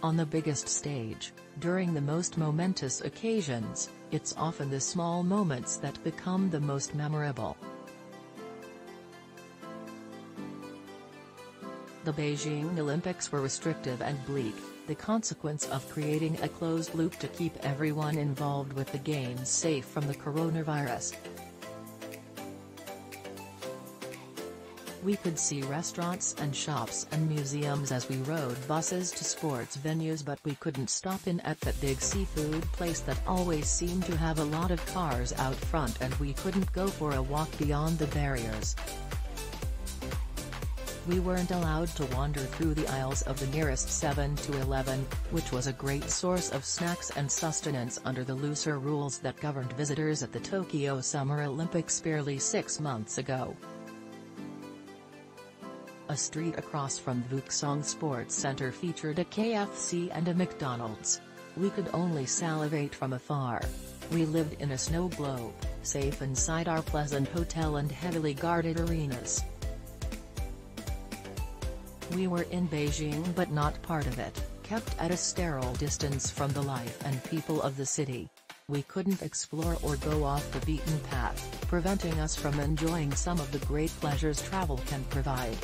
On the biggest stage, during the most momentous occasions, it's often the small moments that become the most memorable. The Beijing Olympics were restrictive and bleak, the consequence of creating a closed loop to keep everyone involved with the games safe from the coronavirus. We could see restaurants and shops and museums as we rode buses to sports venues, but we couldn't stop in at that big seafood place that always seemed to have a lot of cars out front, and we couldn't go for a walk beyond the barriers. We weren't allowed to wander through the aisles of the nearest 7-Eleven, which was a great source of snacks and sustenance under the looser rules that governed visitors at the Tokyo Summer Olympics barely 6 months ago. A street across from Wukesong Sports Centre featured a KFC and a McDonald's. We could only salivate from afar. We lived in a snow globe, safe inside our pleasant hotel and heavily guarded arenas. We were in Beijing but not part of it, kept at a sterile distance from the life and people of the city. We couldn't explore or go off the beaten path, preventing us from enjoying some of the great pleasures travel can provide.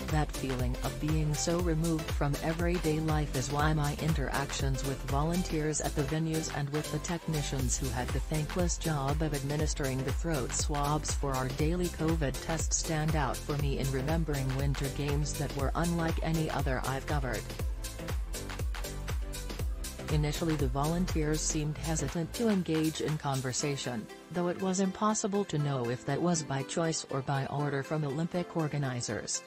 That feeling of being so removed from everyday life is why my interactions with volunteers at the venues and with the technicians who had the thankless job of administering the throat swabs for our daily COVID tests stand out for me in remembering Winter Games that were unlike any other I've covered. Initially, the volunteers seemed hesitant to engage in conversation, though it was impossible to know if that was by choice or by order from Olympic organizers.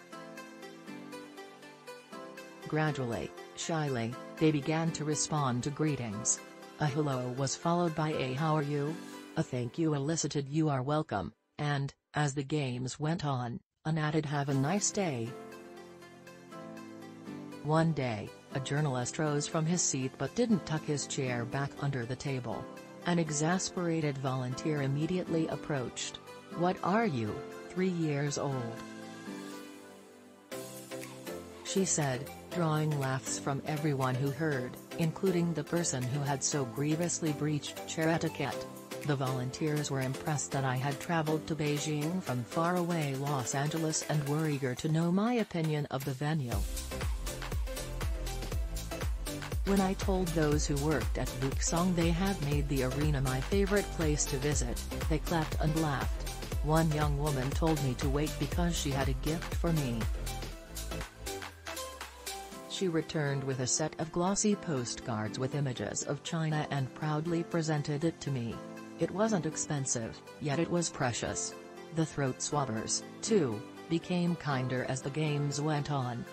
Gradually, shyly, they began to respond to greetings. A hello was followed by a "how are you?" A thank you elicited "you are welcome," and, as the games went on, an added "have a nice day." One day, a journalist rose from his seat but didn't tuck his chair back under the table. An exasperated volunteer immediately approached. "What are you, 3 years old?" she said, drawing laughs from everyone who heard, including the person who had so grievously breached chair etiquette. The volunteers were impressed that I had traveled to Beijing from faraway Los Angeles and were eager to know my opinion of the venue. When I told those who worked at Wukesong they had made the arena my favorite place to visit, they clapped and laughed. One young woman told me to wait because she had a gift for me. She returned with a set of glossy postcards with images of China and proudly presented it to me. It wasn't expensive, yet it was precious. The throat-swabbers, too, became kinder as the games went on.